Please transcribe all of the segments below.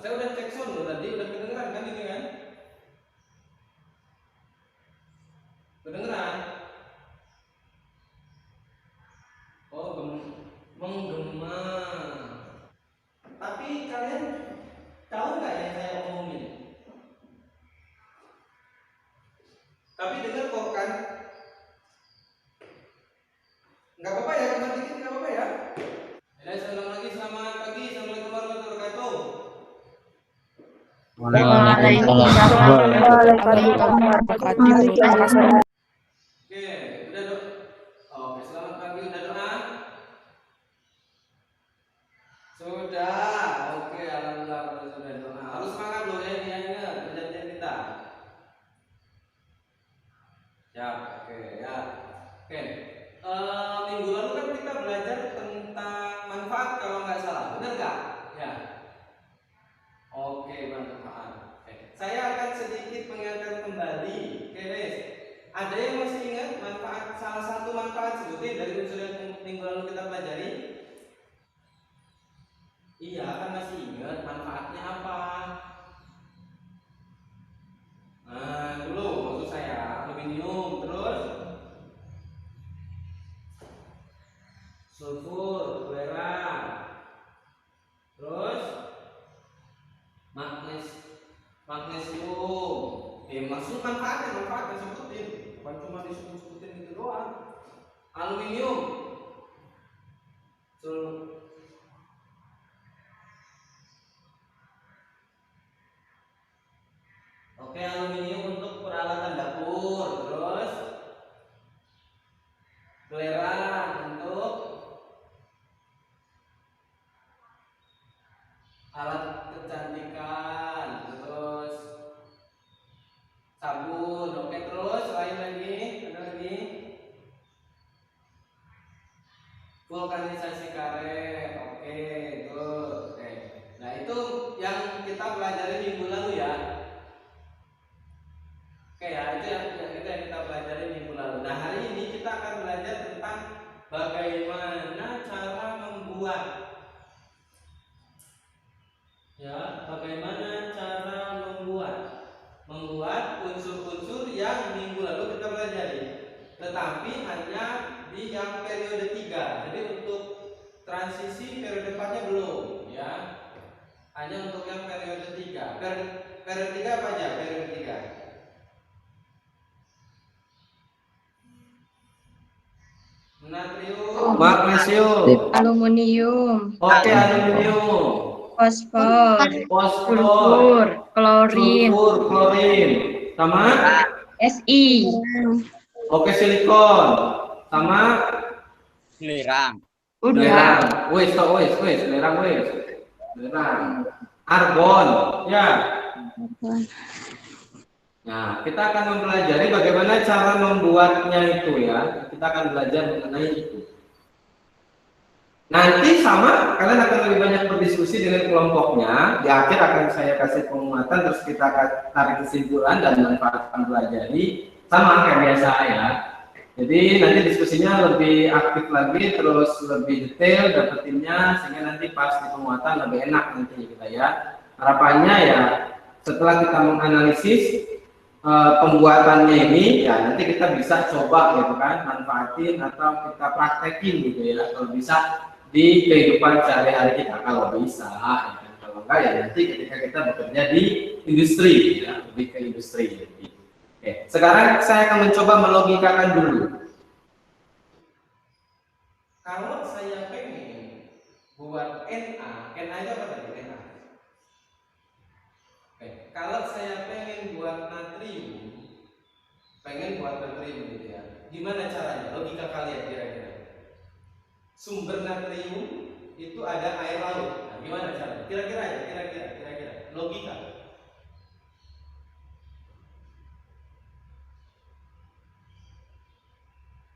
Saya udah cek sound loh tadi, udah kedengeran kan ini kan? Kedengeran? Oh, menggema. Tapi kalian tahu nggak yang saya omongin? Tapi dengar kok kan? Nggak apa-apa ya, cuma dikit nggak apa-apa ya? Ya, saya ulang lagi, selamat pagi, assalamualaikum warahmatullahi wabarakatuh. Waalaikumsalam. Oke, udah dong. Oke, selamat pagi, udah doa? Sudah. Oke, alhamdulillah kalau sudah doa. Harus semangat loh ya, ingat perjanjian kita. Ya, oke ya. Oke. Minggu lalu kan kita belajar tentang manfaat kalau nggak salah, benar nggak? Ya. Oke, manfaat. Oke. Saya akan sedikit mengingatkan kembali. Oke, guys. Ada yang masih ingat manfaat, salah satu manfaat sebutin dari unsur yang minggu lalu kita pelajari? Iya, kan masih ingat manfaatnya apa? Nah, dulu maksud saya aluminium, terus sulfur, belerang, terus magnesium. Maksud manfaatnya sebutin, bukan cuma disebut-sebutin gitu doang. Aluminium, oke, aluminium untuk peralatan dapur, terus belerang untuk alat kecantikan, terus sabun. Oke, terus lain lagi, ada lagi vulkanisasi karet. Oke, good. Oke, nah itu yang kita pelajari minggu lalu ya. Oke ya, itu yang kita pelajari minggu lalu. Nah, hari ini kita akan belajar tentang bagaimana cara membuat unsur-unsur yang minggu lalu kita pelajari, tetapi hanya di yang periode 3. Jadi untuk transisi periode 4-nya belum ya. Hanya untuk yang periode 3. Periode 3 apa aja? Periode 3. Natrium, magnesium, Aluminium, oke, aluminium, fosfor, fosfor, klorin, klorin, sama Si, oke, silikon, sama Belerang. udah. belerang, argon, ya. Nah, kita akan mempelajari bagaimana cara membuatnya itu ya. Kita akan belajar mengenai itu. Nanti sama, kalian akan lebih banyak berdiskusi dengan kelompoknya. Di akhir akan saya kasih penguatan, terus kita akan tarik kesimpulan dan manfaat mempelajari sama kayak biasa ya. Jadi nanti diskusinya lebih aktif lagi, terus lebih detail dapetinnya, sehingga nanti pas di penguatan lebih enak nanti kita ya. Harapannya ya setelah kita menganalisis pembuatannya ini ya nanti kita bisa coba gitu kan, manfaatin atau kita praktekin gitu ya, kalau bisa di kehidupan sehari-hari kita kalau bisa ya. Kalau enggak ya nanti ketika kita bekerja di industri ya, lebih ke industri jadi. Oke, sekarang saya akan mencoba melogikakan dulu. Kalau saya pengen buat Na itu apa tadi? Na. Oke, kalau saya pengen buat natrium gitu ya, gimana caranya? Logika kalian kira-kira? Sumber natrium itu ada air laut. Nah, gimana caranya? Kira-kira logika.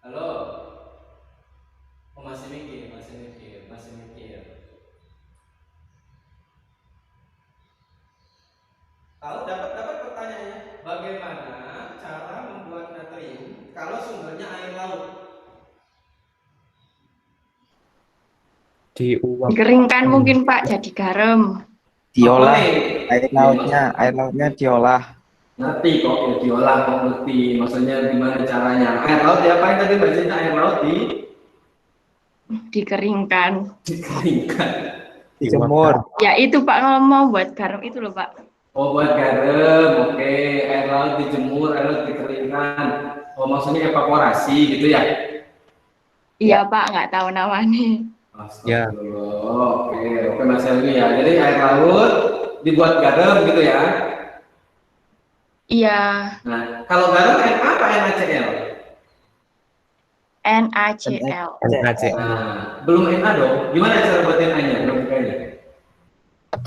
Halo? Oh, masih mikir. Kalau dapat pertanyaannya, bagaimana cara membuat natrium kalau sumbernya air laut? Dikeringkan mungkin Pak, jadi garam. Diolah. nih? Air lautnya diolah. Ngerti kok, ya diolah kok ngerti. Maksudnya gimana caranya? Air laut diapain tadi bacanya air laut Dikeringkan. dikeringkan. Dijemur. Ya itu Pak, kalau mau buat garam itu loh Pak. Oh buat garam, oke. Air laut dijemur, air laut dikeringkan. Oh maksudnya evaporasi gitu ya? Iya Pak, nggak tahu namanya. Ya. Astagfirullah. Oke Mas Helmi ya. Jadi air laut dibuat garam gitu ya? Iya, Nah, kalau garam air apa? NaCl? NaCl. NaCl. Nah, belum Na dong. Gimana cara buat Na-nya? Grafikanya?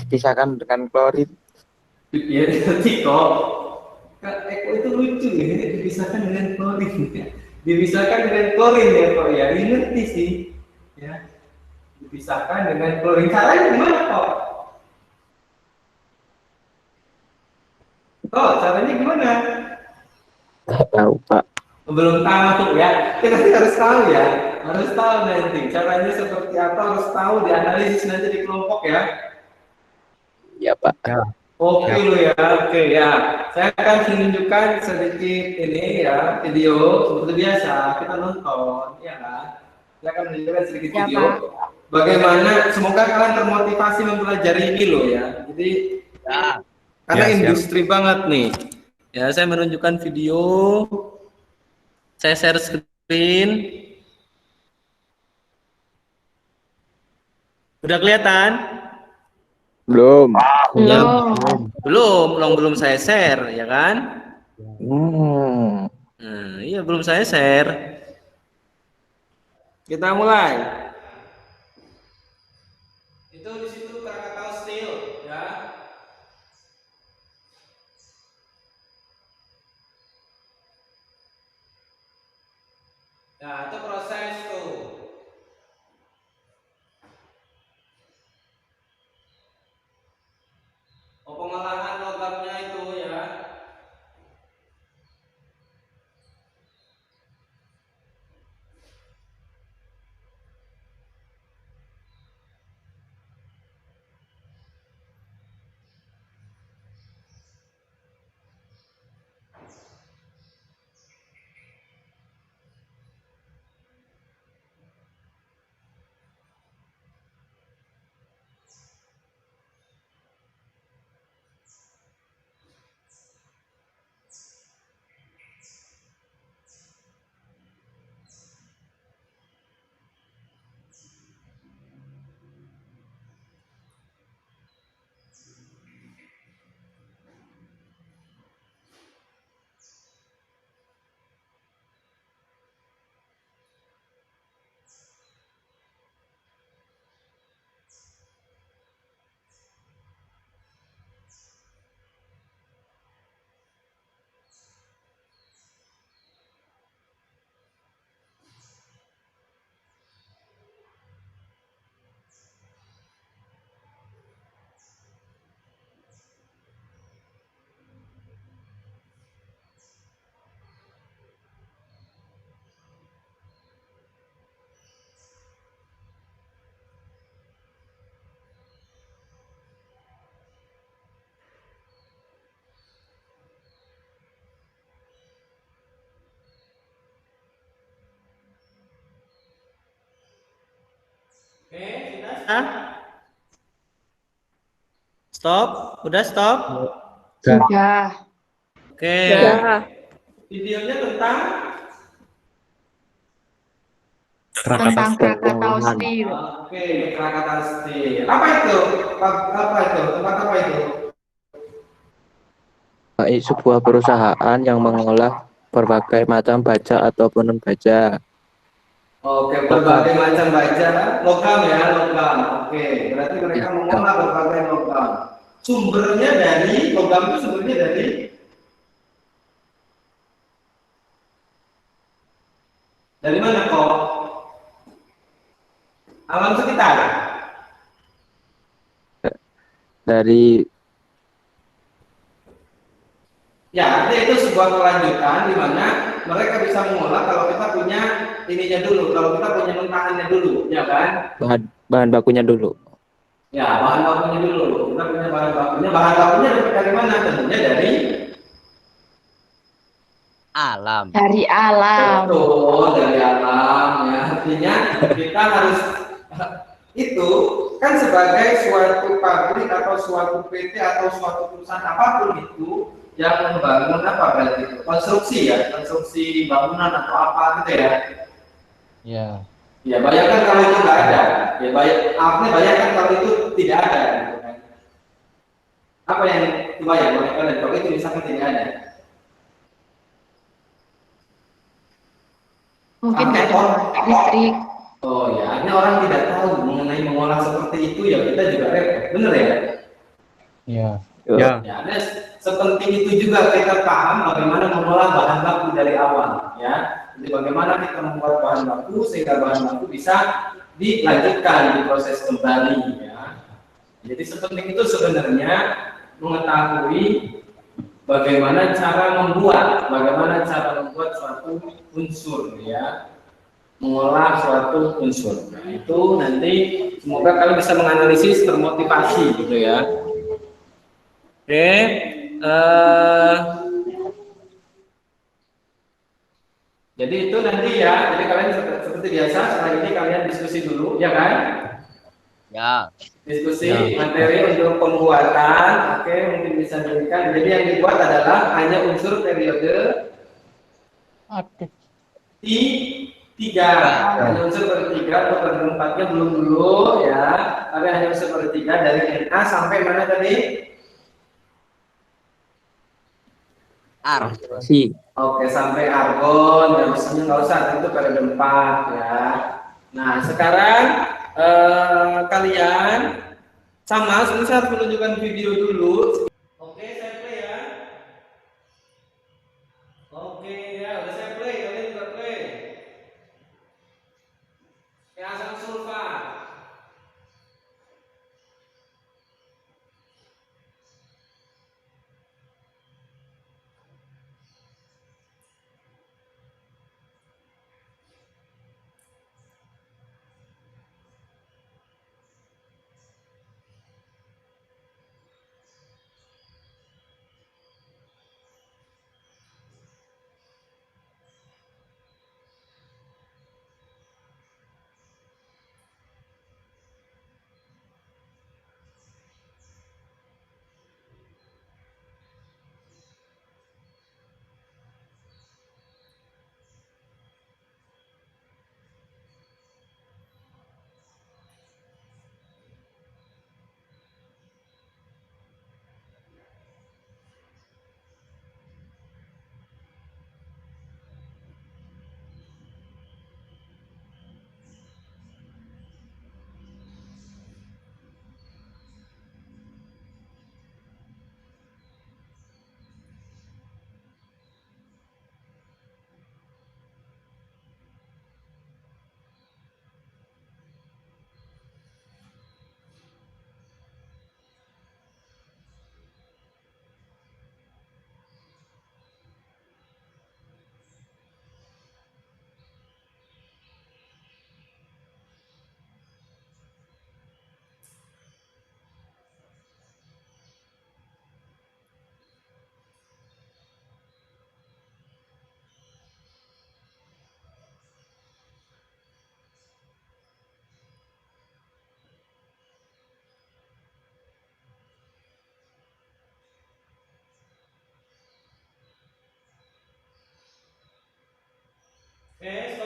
Dipisahkan dengan klorin. Ya, ngerti kok. Kak Eko itu lucu ya, dipisahkan dengan klorin. Dipisahkan dengan klorin ya kok ya. Ini ngerti sih. Ya, dipisahkan dengan klorin. Caranya gimana kok? Oh, caranya gimana? Nggak tahu, Pak. Belum tahu ya. Kita harus tahu ya. Harus tahu nanti caranya seperti apa. Harus tahu dianalisis nanti di kelompok ya. Ya, Pak. Oke lo ya, oke ya. Saya akan menunjukkan sedikit ini ya video seperti biasa kita nonton, ya kan? Saya akan menunjukkan sedikit Ya, video. Pak. Bagaimana? Semoga kalian termotivasi mempelajari ini lo ya. Jadi Ya. karena Ya, siap. industri banget nih. Ya, saya menunjukkan video. Saya share screen. Udah kelihatan? Belum. Belum. Belum saya share, ya kan? Nah, iya belum saya share. Kita mulai. Itu di situ Krakatau Steel, ya. Nah, itu proses tuh. Oh, pengolahan logamnya itu ya. Oke, sudah? Stop, udah stop. Sudah. Oke. Sudah. Videonya tentang Krakatau Steel. Oke, Krakatau Steel. Apa itu? Apa itu? Tempat apa itu? Sebuah perusahaan yang mengolah berbagai macam baja ataupun baja. Oke, berbagai macam baja, logam ya, logam. Oke, berarti mereka mengolah berbagai logam. Sumbernya dari logam itu sumbernya dari mana kok? Alam sekitar. Dari Ya, artinya itu sebuah kelanjutan di mana mereka bisa mengolah kalau kita punya ininya dulu, kalau kita punya mentahannya dulu, ya kan? bahan bakunya dulu. Ya, bahan bakunya dulu. Kita punya bahan bakunya. Bahan bakunya dari mana? Tentunya dari Alam. Dari alam. betul, dari alam. Ya, artinya kita harus itu kan sebagai suatu pabrik atau suatu PT atau suatu perusahaan apapun itu yang membangun apa berarti itu konstruksi ya, konstruksi bangunan atau apa gitu ya. Ya. Ya, bayangkan kalau itu nggak ada. Ya, artinya bayangkan kalau itu tidak ada. Gitu kan. Apa yang dibayang oleh kalian kalau itu misalkan tidak ada? Mungkin nggak ada listrik. Oh ya, ini orang tidak tahu mengenai mengolah seperti itu ya kita juga repot, bener ya? Ya. Ya. Ya, ada sepenting itu juga kita paham bagaimana mengolah bahan baku dari awal, ya. Jadi bagaimana kita membuat bahan baku sehingga bahan baku bisa dilanjutkan diproses kembali, ya. Jadi sepenting itu sebenarnya mengetahui bagaimana cara membuat suatu unsur, ya. Mengolah suatu unsur. Nah, itu nanti semoga kalian bisa menganalisis termotivasi gitu ya. Oke. Jadi itu nanti ya. Jadi kalian seperti biasa setelah ini kalian diskusi dulu, ya kan? Ya. Diskusi materi untuk pembuatan. Oke, mungkin bisa diberikan. Jadi yang dibuat adalah hanya unsur periode tiga, hanya unsur per 3, untuk per 4-nya belum dulu ya, tapi hanya unsur per 3 dari Na sampai mana tadi? Si. Oke, sampai argon, dan mesinnya nggak usah, itu periode 4 ya. Nah, sekarang kalian sama, sebenarnya saya harus menunjukkan video dulu. Oke, saya play ya. Oke ya, udah saya play, kalian juga play. Asam sulfat.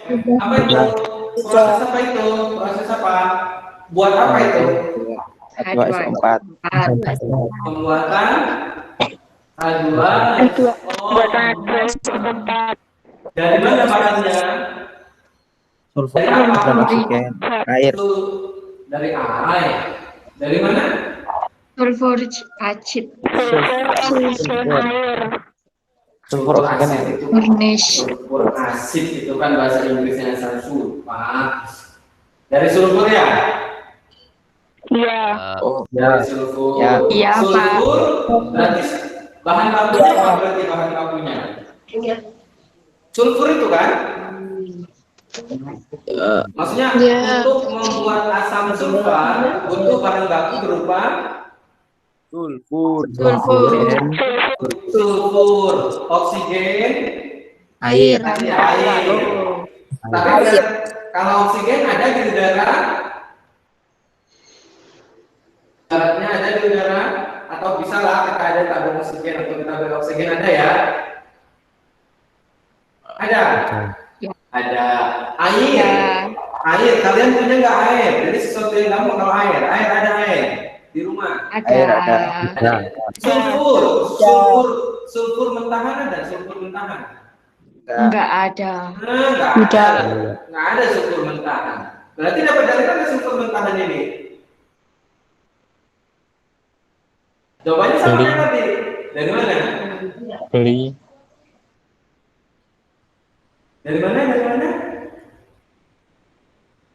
Apa itu? Proses apa itu? Proses apa? Buat apa itu? H2O4. Pembuatan H2. Dari mana bahannya? Sulfur Dari apa? dan oksigen. Air. Itu dari air. Dari mana? Sulfuric acid. Sulfur oksigen ya. Furnish. Sulfur asid itu kan bahasa Inggrisnya sulfat. Dari sulfur ya? Oh, Dari sulfur. Ya. Iya, Pak. Sulfur berarti bahan bakunya apa berarti bahan bakunya? Sulfur itu kan? Maksudnya Ya. untuk membuat asam sulfat butuh bahan baku berupa Sulfur. Sulfur. sulfur, oksigen, Air. ya, air. Tapi kalau oksigen ada di udara, daratnya ada di udara, atau bisa lah kita ada tabung oksigen atau kita beri oksigen ada ya? Ada. Ya. Ada. Air. Ya. Air. Kalian punya nggak air? Jadi sesuatu yang gampang kalau air. Air ada air di rumah. Air ada. Ada. Sulfur mentahan ada. Sulfur mentahan. Enggak ada. Nggak ada sulfur mentahan. Berarti dapat dari mana sulfur mentahan ini? Jawabannya sama Beli. kan tadi. Dari mana? Beli. Dari mana? Dari mana?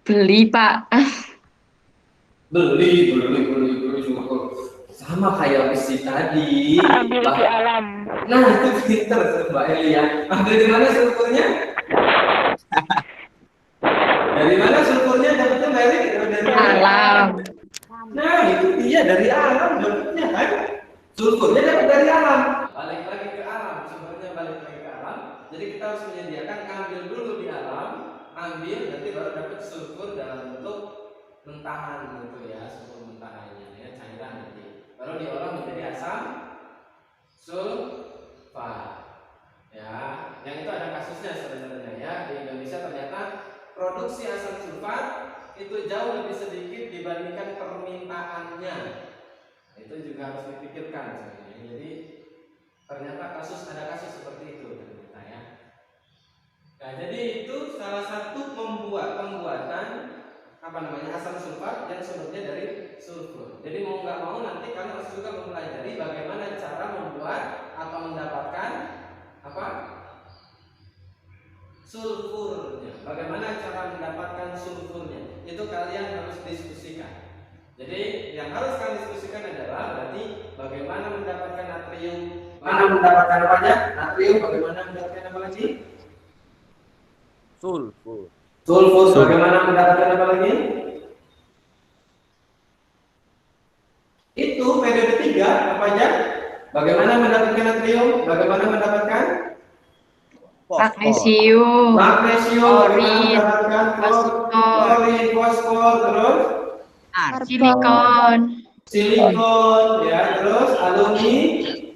Beli, Pak. Beli sulfur. Sama kayak besi tadi. Ambil di alam. Nah, itu pinter Mbak Elia. Ambil dari mana sulfurnya? Dari mana sulfurnya dapatnya Mbak Elia? Dari mana? Alam. Nah, itu dia dari alam dapatnya kan? Sulfurnya dapat dari alam. Balik lagi ke alam, sumbernya balik lagi ke alam. Jadi kita harus menyediakan ambil dulu di alam, ambil nanti baru dapat sulfur dalam bentuk mentahan gitu ya, sulfur mentahannya ya, cairan nanti. Baru diolah menjadi asam sulfat. Ya, yang itu ada kasusnya sebenarnya ya. Di Indonesia ternyata produksi asam sulfat itu jauh lebih sedikit dibandingkan permintaannya. Itu juga harus dipikirkan sebenarnya. Jadi ternyata ada kasus seperti itu ternyata ya. Nah, jadi itu salah satu pembuatan asam sulfat yang sumbernya dari sulfur. Jadi mau nggak mau nanti kalian harus juga mempelajari bagaimana cara membuat atau mendapatkan sulfurnya. Bagaimana cara mendapatkan sulfurnya? Itu kalian harus diskusikan. Jadi yang harus kalian diskusikan adalah berarti bagaimana mendapatkan natrium, mana mendapatkan apa aja? Natrium, bagaimana mendapatkan apa lagi? Sulfur. Sulfur, bagaimana mendapatkan apa lagi? Itu periode 3 apa aja? Bagaimana mendapatkan natrium? Bagaimana mendapatkan Magnesium. magnesium? Bagaimana Klorin. mendapatkan klorin, fosfor, terus Silikon. silikon, ya, terus aluminium.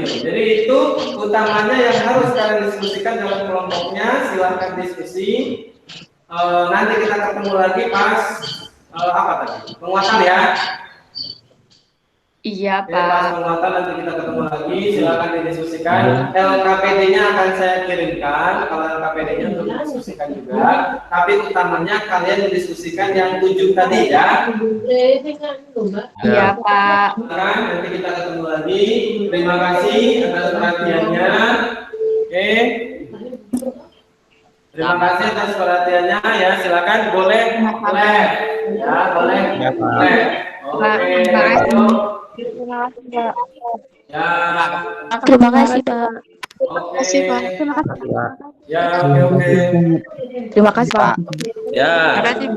Jadi itu utamanya yang harus kalian diskusikan dalam kelompoknya. Silahkan diskusi. Nanti kita ketemu lagi pas apa tadi? Penguatan ya. Iya, Pas Pak. penguatan nanti kita ketemu lagi. Silahkan didiskusikan. LKPD-nya akan saya kirimkan. Kalau LKPD-nya untuk didiskusikan juga. Tapi utamanya kalian didiskusikan yang 7 tadi ya. Iya, Pak. Nanti kita ketemu lagi. Terima kasih atas perhatiannya. Oke. Terima kasih atas perhatiannya ya. Silakan boleh lab. Ya, boleh lab. Oke. Terima kasih. Terima kasih, Pak. Ya. Terima kasih, Pak. Oke. Terima kasih. Ya, oke. Terima kasih, Pak. Ya. Terima kasih.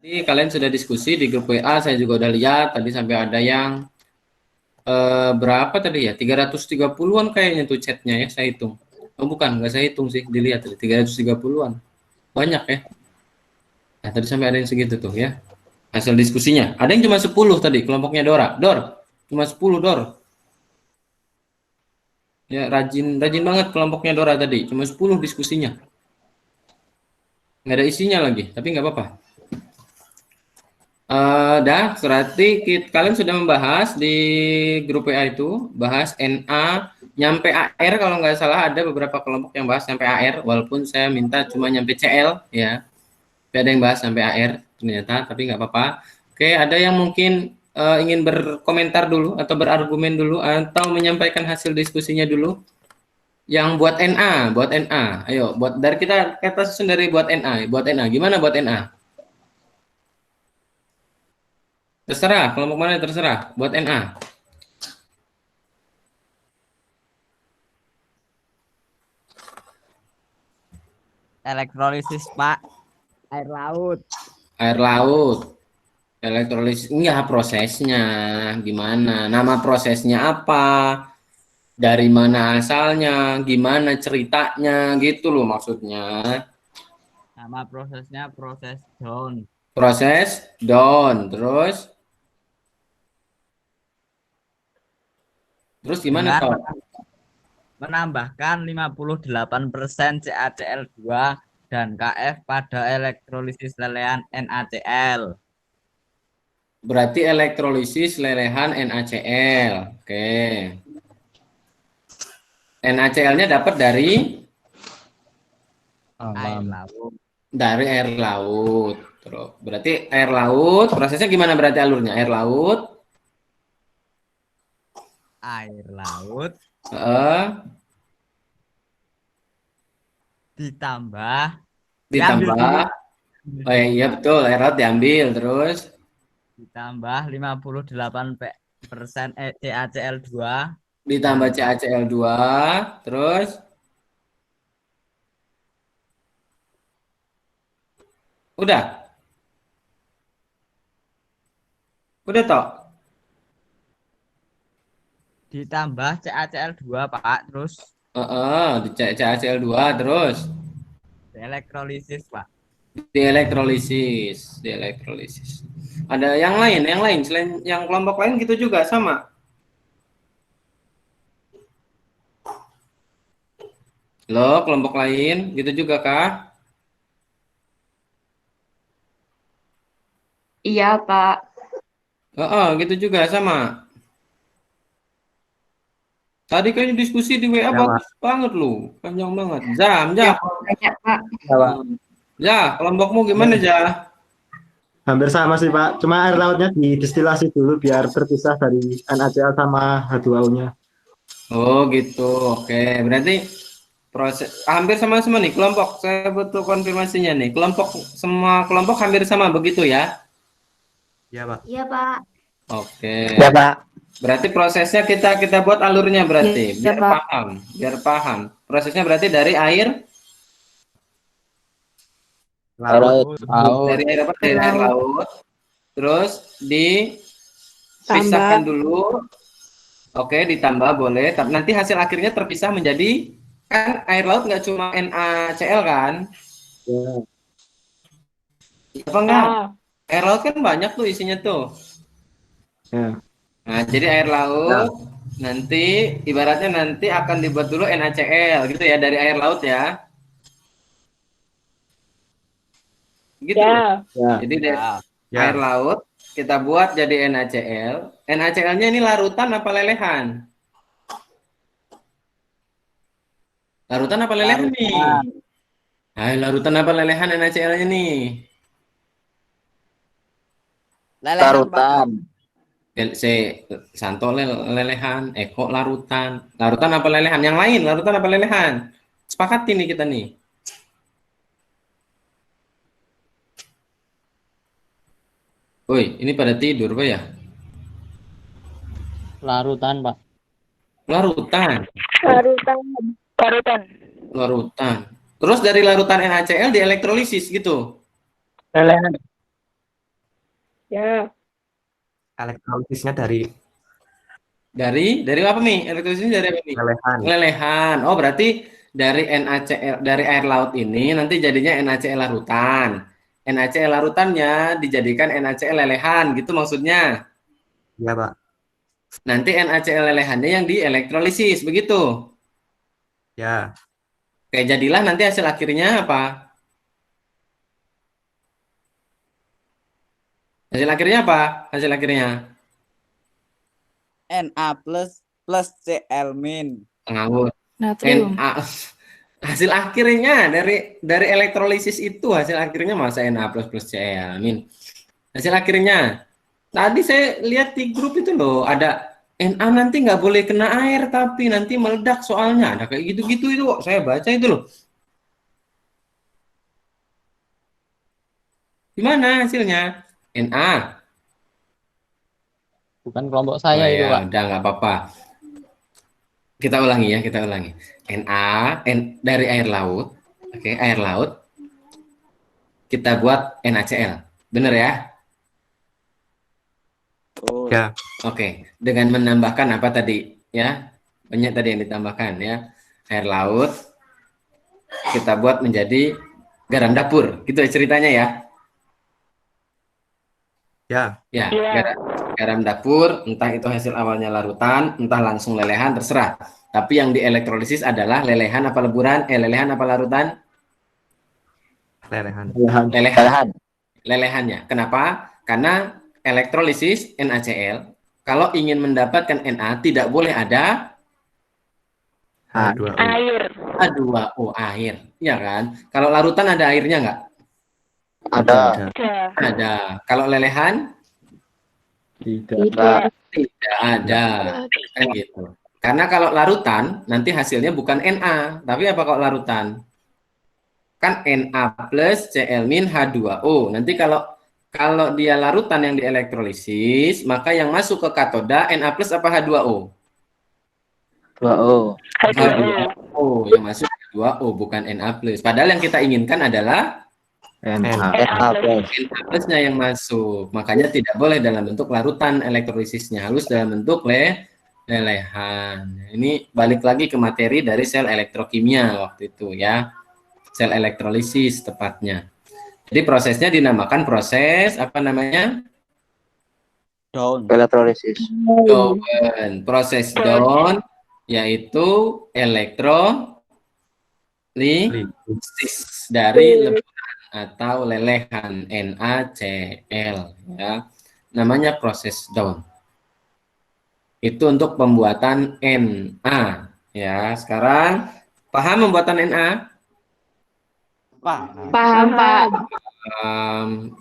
Ini kalian sudah diskusi di grup WA, saya juga udah lihat tadi sampai ada yang berapa tadi ya? 330-an kayaknya tuh chatnya ya, saya hitung. Oh bukan, nggak saya hitung sih, dilihat tadi 330-an. Banyak ya. Nah, tadi sampai ada yang segitu tuh ya. Hasil diskusinya. Ada yang cuma 10 tadi, kelompoknya Dora. Dor, cuma 10 Dor. Ya, rajin banget kelompoknya Dora tadi, cuma 10 diskusinya. Nggak ada isinya lagi, tapi nggak apa-apa. Berarti kalian sudah membahas di grup WA itu, bahas NA nyampe AR, kalau nggak salah ada beberapa kelompok yang bahas sampai AR, walaupun saya minta cuma nyampe CL ya. Tapi ada yang bahas sampai AR ternyata, tapi nggak apa-apa. Oke, ada yang mungkin ingin berkomentar dulu atau berargumen dulu atau menyampaikan hasil diskusinya dulu. Yang buat NA, ayo buat dari kita susun dari buat NA, gimana buat NA? Terserah, kelompok mana terserah, buat NA. Elektrolisis, Pak. Air laut. Air laut. Elektrolisis, enggak prosesnya, gimana? Nama prosesnya apa? Dari mana asalnya? Gimana ceritanya? Gitu loh maksudnya. Nama prosesnya proses down. Proses down, terus gimana toh? Menambahkan 58% CaCl2 dan Kf pada elektrolisis lelehan NaCl. Berarti elektrolisis lelehan NaCl. Oke. NaCl-nya dapat dari Air laut. dari air laut. Terus berarti air laut, prosesnya gimana berarti alurnya? Air laut ditambah oh iya betul, air laut diambil terus ditambah 58% CaCl2 ditambah CaCl2 terus udah toh, ditambah CaCl2 Pak, terus di CaCl2 terus elektrolisis Pak. dielektrolisis. Ada yang lain selain yang kelompok lain gitu juga sama. Loh, kelompok lain gitu juga kah? Iya, Pak. Gitu juga sama. Tadi kayaknya diskusi di WA bagus banget lu, panjang banget. Jam. Banyak, Pak. Kelompokmu gimana Hampir sama sih Pak, cuma air lautnya didestilasi dulu biar terpisah dari NaCl sama H2O-nya. Oh gitu, oke. Berarti proses hampir sama semua nih kelompok. Saya butuh konfirmasinya nih. Semua kelompok hampir sama begitu ya? Iya Pak. Iya, Pak. Oke. Ya, Pak. Berarti prosesnya kita buat alurnya berarti Ya, biar paham. Prosesnya berarti dari air Laut. dari air apa? Dari air laut. Terus dipisahkan dulu. Oke, ditambah boleh. Tapi nanti hasil akhirnya terpisah menjadi kan air laut nggak cuma NaCl kan? Apa enggak? Air laut kan banyak tuh isinya tuh. Ya. Nah, jadi air laut nanti ibaratnya nanti akan dibuat dulu NaCl gitu ya dari air laut ya. Gitu. Ya. Jadi air laut kita buat jadi NaCl. NaCl-nya ini larutan apa lelehan? Larutan apa lelehan nih? Larutan apa lelehan NaCl-nya nih? Larutan. Santo lelehan, Eko larutan. Larutan apa lelehan? Yang lain larutan apa lelehan? Sepakat ini kita nih. Woi, ini pada tidur Pak ya? Larutan, Pak. Larutan. Larutan. Terus dari larutan NaCl dielektrolisis gitu. Lelehan. Ya. Elektrolitisnya dari Dari apa nih? Elektrolisis dari apa nih? lelehan. Lelehan. Oh, berarti dari NaCl dari air laut ini nanti jadinya NaCl larutan. NaCl larutannya dijadikan NaCl lelehan, gitu maksudnya. Ya, Pak. Nanti NaCl lelehannya yang dielektrolisis, begitu. Ya. Oke, jadilah nanti hasil akhirnya apa? Hasil akhirnya apa? Hasil akhirnya Na plus Cl min. ngawur. Natrium. Na hasil akhirnya dari elektrolisis itu hasil akhirnya masa Na plus Cl min. Hasil akhirnya tadi saya lihat di grup itu loh, ada Na nanti nggak boleh kena air tapi nanti meledak soalnya, ada kayak gitu-gitu itu kok saya baca itu loh. Gimana hasilnya? Na. Bukan kelompok saya Oh, itu, ya, Pak. udah nggak apa-apa. Kita ulangi ya, kita ulangi. Dari air laut, oke, air laut, kita buat NaCl, bener ya? Ya. Oke, dengan menambahkan apa tadi ya? Banyak tadi yang ditambahkan ya. Air laut kita buat menjadi garam dapur, gitu ya ceritanya ya. Ya. Ya, garam dapur, entah itu hasil awalnya larutan, entah langsung lelehan, terserah. Tapi yang dielektrolisis adalah lelehan apa leburan? Lelehan apa larutan? Lelehan. Lelehan. Lelehannya. Kenapa? Karena elektrolisis NaCl, kalau ingin mendapatkan Na tidak boleh ada H2O. Air. H2O, air. Ya kan? Kalau larutan ada airnya nggak? Ada. Ada. Kalau lelehan? Tidak. Tidak ada. Kan gitu. Karena kalau larutan, nanti hasilnya bukan Na. Tapi apa kalau larutan? Kan Na plus Cl min H2O. Nanti kalau dia larutan yang dielektrolisis, maka yang masuk ke katoda Na plus apa H2O? H2O. Yang masuk H2O, bukan Na plus. Padahal yang kita inginkan adalah Na plusnya yang masuk. Makanya tidak boleh dalam bentuk larutan elektrolisisnya, harus dalam bentuk lelehan. Ini balik lagi ke materi dari sel elektrokimia waktu itu ya. Sel elektrolisis tepatnya. Jadi prosesnya dinamakan proses apa namanya? Down. Elektrolisis. Down. Proses down yaitu elektrolisis dari leburan atau lelehan NaCl ya. Namanya proses down. Itu untuk pembuatan Na ya. Sekarang paham pembuatan Na? Paham, Pak.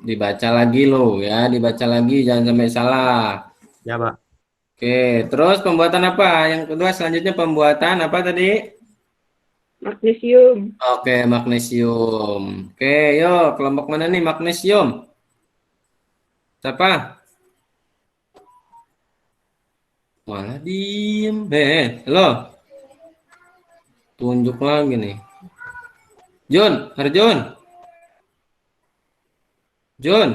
Dibaca lagi loh ya, dibaca lagi jangan sampai salah. Ya, Pak. Oke, terus pembuatan apa? Yang kedua selanjutnya pembuatan apa tadi? Magnesium. Oke, magnesium. Oke, yuk kelompok mana nih magnesium? Siapa? Malah diem. Halo. Tunjuk lagi nih. Harjun. Jun.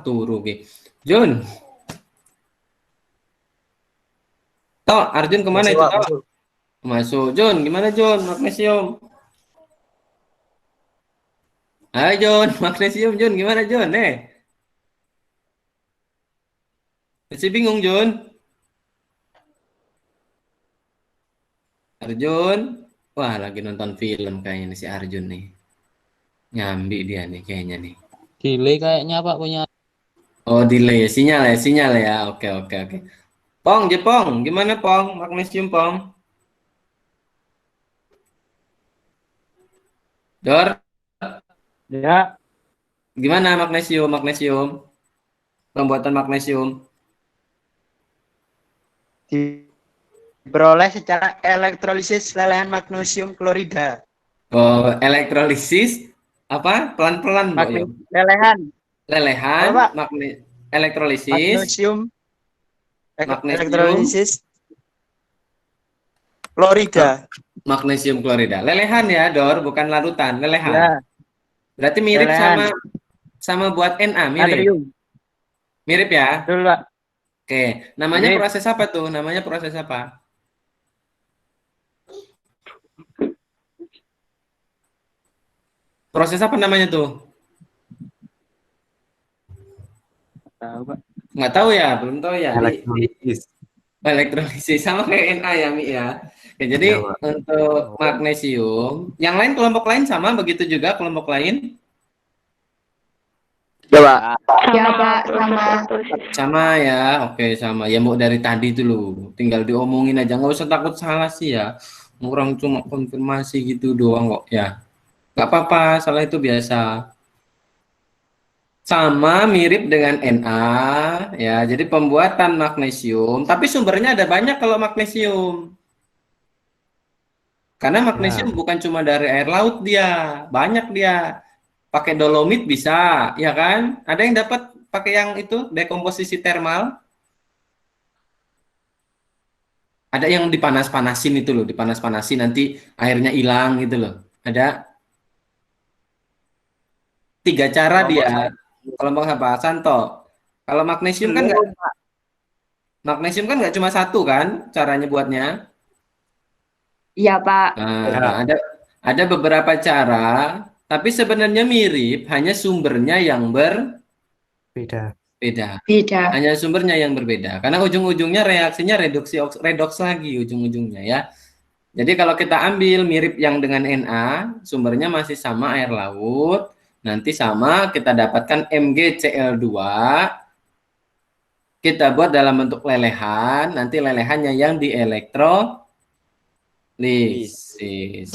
Turu Ki. Jun. Toh, Arjun kemana itu? Masuk. Jun, gimana Jun? Magnesium. Hai Jun, magnesium Jun, gimana Jun? Masih bingung Jun? Arjun. Wah, lagi nonton film kayaknya si Arjun nih. Nyambi dia nih kayaknya nih. Delay kayaknya, Pak, punya. Oh, delay. Sinyal ya. Oke. Pong, Jepong, gimana Pong? Magnesium Pong. Dor, Ya. gimana magnesium? Pembuatan magnesium. Diperoleh secara elektrolisis lelehan magnesium klorida. Oh, elektrolisis apa? Pelan-pelan, Mbak. Ya. Lelehan Lelehan, elektrolisis. magnesium Magnesium. elektrolisis klorida. Magnesium klorida. Lelehan ya, Dor, bukan larutan, lelehan. Ya, Berarti mirip lelehan. sama buat Na, mirip. Natrium. Mirip ya? Betul, Pak. Oke, namanya Mirip. proses apa tuh? Namanya proses apa? Proses apa namanya tuh? Tahu, Pak. Nggak tahu ya, belum tahu ya. Elektrolisis. Elektrolisis sama kayak Na ya, Mi ya. Oke, jadi Iya, Pak. untuk magnesium, yang lain kelompok lain sama begitu juga kelompok lain? Ya, Pak. Ya, Sama Pak, proses sama. elektrolisis. Sama ya, oke sama. Ya mau dari tadi dulu, tinggal diomongin aja, nggak usah takut salah sih ya. Orang cuma konfirmasi gitu doang kok ya. Nggak apa-apa, salah itu biasa. Sama mirip dengan Na ya. Jadi pembuatan magnesium, tapi sumbernya ada banyak kalau magnesium. Karena magnesium bukan cuma dari air laut dia, banyak dia. Pakai dolomit bisa, ya kan? Ada yang dapat pakai yang itu dekomposisi termal. Ada yang dipanas-panasin itu loh, dipanas-panasin nanti airnya hilang gitu loh. Ada 3 cara dia. Kelompok apa? Santo. Kalau magnesium kan nggak, magnesium kan nggak cuma satu kan caranya buatnya. Iya, Pak. Nah, ada beberapa cara, tapi sebenarnya mirip, hanya sumbernya yang Beda. berbeda. Beda. Hanya sumbernya yang berbeda. Karena ujung-ujungnya reaksinya redoks lagi ujung-ujungnya ya. Jadi kalau kita ambil mirip yang dengan Na, sumbernya masih sama air laut, nanti sama kita dapatkan MgCl2, kita buat dalam bentuk lelehan, nanti lelehannya yang dielektrolisis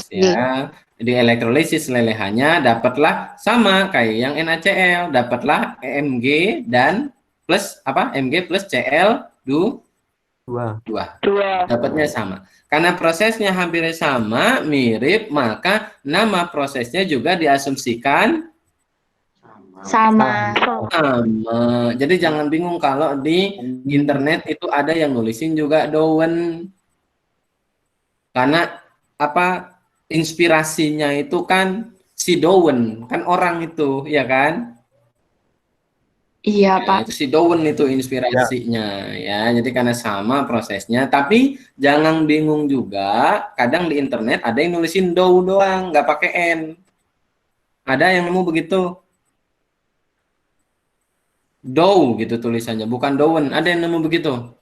ya. Di elektrolisis lelehannya dapatlah sama kayak yang NaCl, dapatlah Mg dan plus apa? Mg plus Cl2. Dapatnya sama. Karena prosesnya hampir sama, mirip, maka nama prosesnya juga diasumsikan Sama. sama. Jadi jangan bingung kalau di internet itu ada yang nulisin juga Dowen. Karena apa? Inspirasinya itu kan si Dowen, kan orang itu, ya kan? Iya, Ya, Pak. itu si Dowen itu inspirasinya ya. Jadi karena sama prosesnya, tapi jangan bingung juga. Kadang di internet ada yang nulisin dow doang, nggak pakai n. Ada yang nemu begitu. Dow gitu tulisannya, bukan Dowen. Ada yang nemu begitu?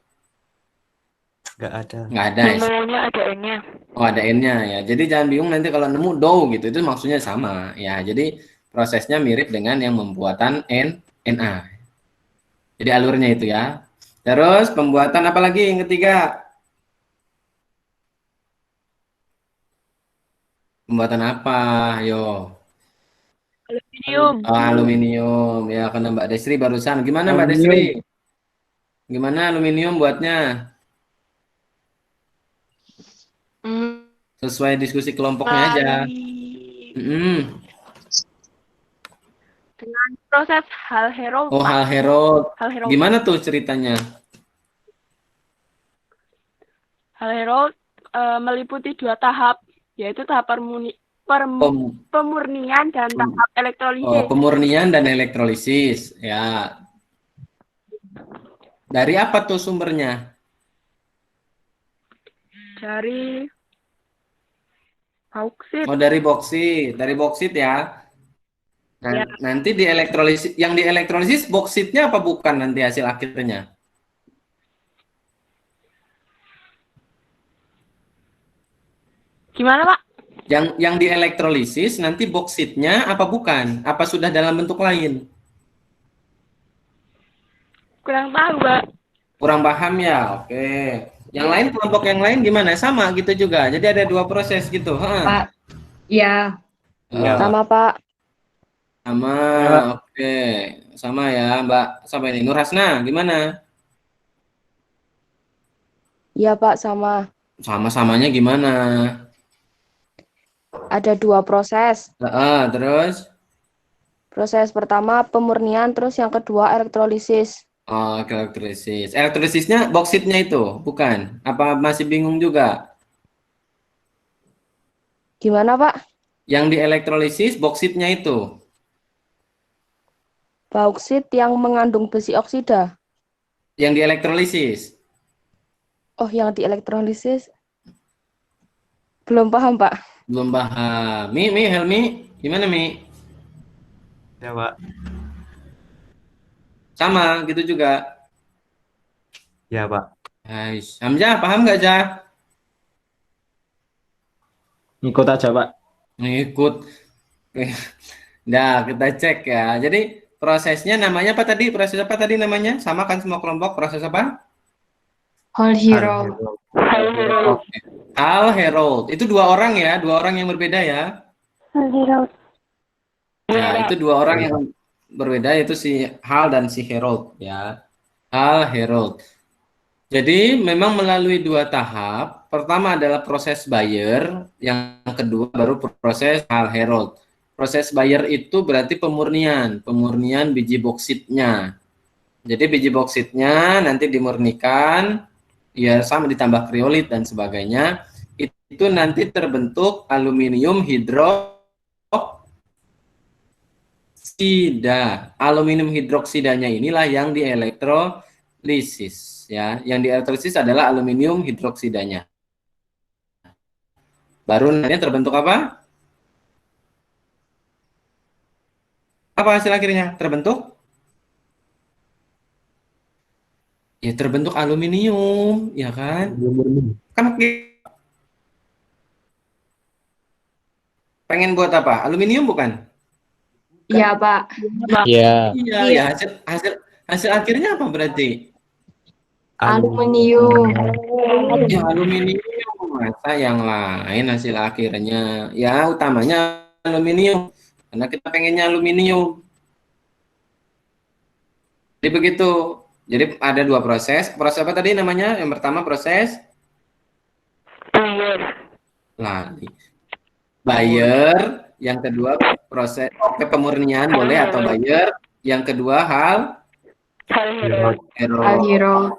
Nggak ada. Nggak ada ya. Namanya ada N-nya. Oh, ada n-nya ya. Jadi jangan bingung nanti kalau nemu dow gitu, itu maksudnya sama ya. Jadi prosesnya mirip dengan yang pembuatan Na. Jadi alurnya itu ya. Terus pembuatan apa lagi yang ketiga? Pembuatan apa? Yo. Aluminium. Aluminium ya, karena Mbak Desri barusan. Gimana Mbak Desri? Gimana aluminium buatnya? Sesuai diskusi kelompoknya aja. Dengan proses Hall Heroult. Oh, Hall Heroult. Hall Heroult. Gimana tuh ceritanya? Hall Heroult meliputi 2 tahap, yaitu tahap pemurnian dan tahap elektrolisis. Pemurnian dan elektrolisis ya. Dari apa tuh sumbernya? Dari bauksit. Oh, dari boksit ya. Nah, Ya. nanti di elektrolisis, yang di elektrolisis boksitnya apa bukan nanti hasil akhirnya? Gimana, Pak? Yang di elektrolisis nanti boksitnya apa bukan? Apa sudah dalam bentuk lain? Kurang tahu, Pak. Kurang paham ya. Oke. Yang lain, kelompok yang lain gimana? Sama gitu juga. Jadi ada 2 proses gitu. Pak. Iya. Sama, Pak. Sama. Oke. Sama ya, Mbak. Sampai ini Nur Hasna gimana? Iya Pak, sama. Sama-samanya gimana? Ada 2 proses. Terus? Proses pertama pemurnian, terus yang kedua elektrolisis. Oh, elektrolisis. Elektrolisisnya boksitnya itu, bukan? Apa masih bingung juga? Gimana Pak? Yang di elektrolisis boksitnya itu. Bauksit yang mengandung besi oksida. Yang dielektrolisis. Oh, yang dielektrolisis. Belum paham, Pak. Belum paham. Helmi, gimana Mi? Ya, Pak. Sama gitu juga. Ya, Pak. Hamzah, paham nggak, Jah? Ikut aja, Pak. Ngikut. Nah, kita cek ya. Jadi prosesnya namanya apa tadi? Proses apa tadi namanya? Sama kan semua kelompok. Proses apa? Whole hero. Oke. Hal Herold. Itu dua orang ya, dua orang yang berbeda ya. Ya, itu dua orang yang berbeda, yaitu si Hal dan si Herold ya. Hal Herold. Jadi memang melalui dua tahap. Pertama adalah proses Bayer, yang kedua baru proses Hal Herold. Proses Bayer itu berarti pemurnian biji boksitnya. Jadi biji boksitnya nanti dimurnikan, ya sama ditambah kriolit dan sebagainya. Itu nanti terbentuk aluminium hidroksida. Aluminium hidroksidanya inilah yang dielektrolisis. Ya, yang dielektrolisis adalah aluminium hidroksidanya. Baru nanti terbentuk apa? Apa hasil akhirnya? Terbentuk? Ya terbentuk aluminium, ya kan? Kan pengen buat apa? Aluminium bukan? Iya, Pak. Iya. Iya, ya hasil akhirnya apa berarti? Aluminium. Ya aluminium, masa yang lain hasil akhirnya? Ya utamanya aluminium, karena kita pengennya aluminium. Jadi begitu. Jadi ada dua proses. Proses apa tadi namanya? Yang pertama proses Bayer. Yang kedua proses pemurnian boleh atau Bayer. Yang kedua Hal Whole Herold. hero.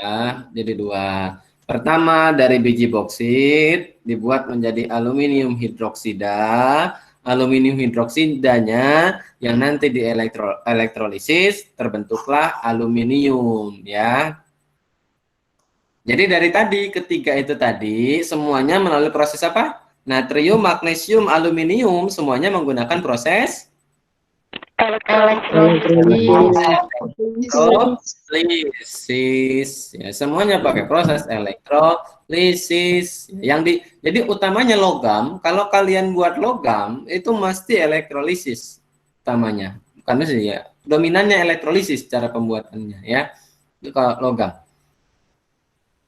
Ya, jadi dua. Pertama dari biji boksit dibuat menjadi aluminium hidroksida. Aluminium hidroksidanya yang nanti dielektrolisis terbentuklah aluminium ya. Jadi dari tadi ketiga itu tadi semuanya melalui proses apa? Natrium, magnesium, aluminium semuanya menggunakan proses elektrolisis. Ya, semuanya pakai proses elektrolisis. Jadi utamanya logam. Kalau kalian buat logam itu mesti elektrolisis utamanya. Karena sih ya dominannya elektrolisis cara pembuatannya ya. Itu kalau logam.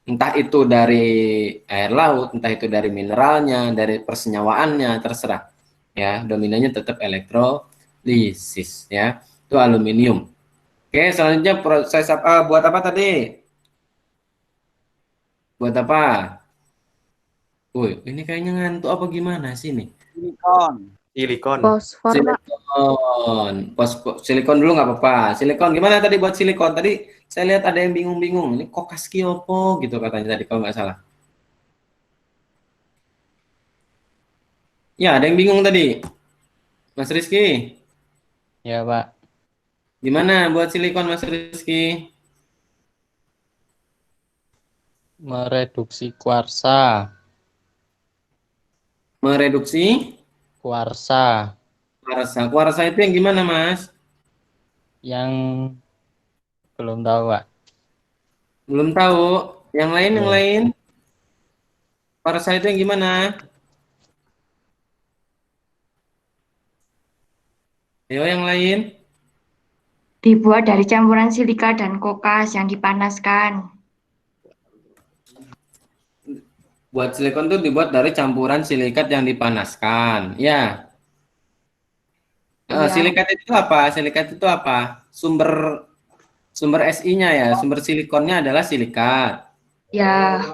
Entah itu dari air laut, entah itu dari mineralnya, dari persenyawaannya, terserah. Ya, dominannya tetap elektrolisis ya. Itu aluminium. Oke, selanjutnya proses apa? Buat apa tadi? Buat apa? Woi, ini kayaknya ngantuk apa gimana sih nih? Silikon. Fosfor, Pak. Silikon dulu nggak apa-apa. Silikon gimana tadi buat silikon? Tadi saya lihat ada yang bingung-bingung. Ini kok kaski opo gitu katanya tadi kalau nggak salah. Ya, ada yang bingung tadi. Mas Rizky. Ya, Pak. Gimana buat silikon Mas Rizky? Mereduksi kuarsa. Mereduksi Kuarsa. kuarsa. Kuarsa itu yang gimana, Mas? Yang belum tahu, Pak. Belum tahu. Yang lain. Kuarsa itu yang gimana? Ayo yang lain. Dibuat dari campuran silika dan kokas yang dipanaskan. Buat silikon itu dibuat dari campuran silikat yang dipanaskan. Ya. Iya. Silikat itu apa? Silikat itu apa? Sumber Si-nya ya. Sumber silikonnya adalah silikat. Ya,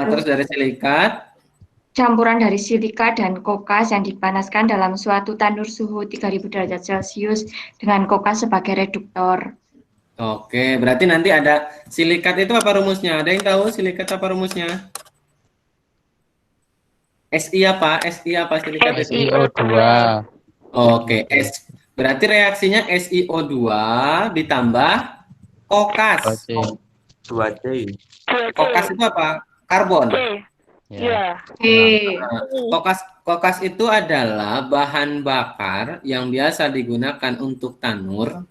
Terus dari silikat campuran dari silika dan kokas yang dipanaskan dalam suatu tandur suhu 3000 derajat Celcius dengan kokas sebagai reduktor. Oke, berarti nanti ada silikat itu apa rumusnya? Ada yang tahu silikat apa rumusnya? Si apa? Si apa silikat itu? SiO2. Oke, Berarti reaksinya SiO2 ditambah kokas. 2C. Kokas itu apa? Karbon. Iya. Kokas itu adalah bahan bakar yang biasa digunakan untuk tanur.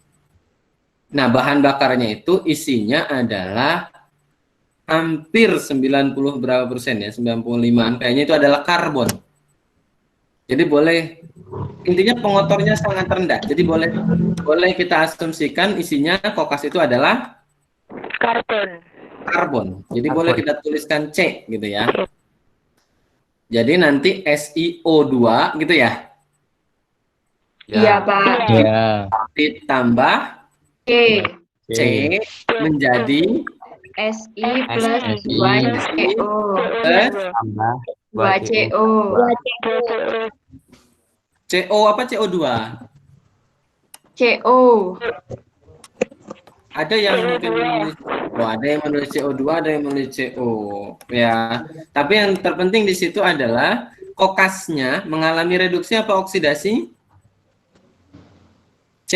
Nah, bahan bakarnya itu isinya adalah hampir 90 berapa persen ya, 95-an kayaknya itu adalah karbon. Jadi boleh, intinya pengotornya sangat rendah. Jadi boleh kita asumsikan isinya kokas itu adalah karbon. Jadi boleh kita tuliskan C gitu ya. Jadi nanti SiO2 gitu ya. Iya, Pak. Ya. Ditambah C menjadi Si plus SI 2CO. Tambah 2CO. CO apa CO2? CO. Ada yang mungkin menulis, ada yang menulis CO2, ada yang menulis CO, ya. Tapi yang terpenting di situ adalah kokasnya mengalami reduksi apa oksidasi? C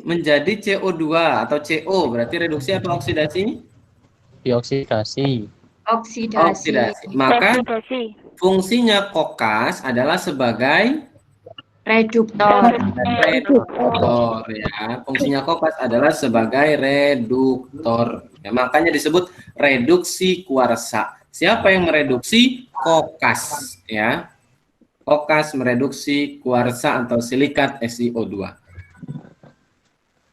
menjadi CO2 atau CO, berarti reduksi apa oksidasi? Dioksidasi. Oksidasi. Maka fungsinya kokas adalah sebagai Reduktor. reduktor ya. Fungsinya kokas adalah sebagai reduktor. Ya, makanya disebut reduksi kuarsa. Siapa yang mereduksi? Kokas ya. Kokas mereduksi kuarsa atau silikat SiO2.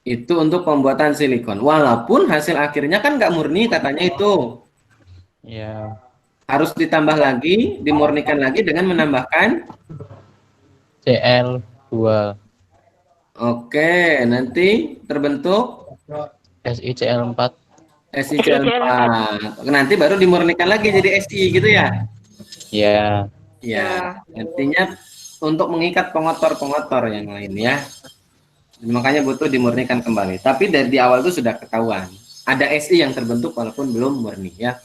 Itu untuk pembuatan silikon. Walaupun hasil akhirnya kan nggak murni katanya itu. Ya. Harus ditambah lagi, dimurnikan lagi dengan menambahkan Cl2. Oke, nanti terbentuk SiCl4. SiCl4. Nanti baru dimurnikan lagi jadi Si gitu ya? Ya. Ya, artinya untuk mengikat pengotor-pengotor yang lain ya. Makanya butuh dimurnikan kembali. Tapi dari awal itu sudah ketahuan. Ada Si yang terbentuk walaupun belum murni ya.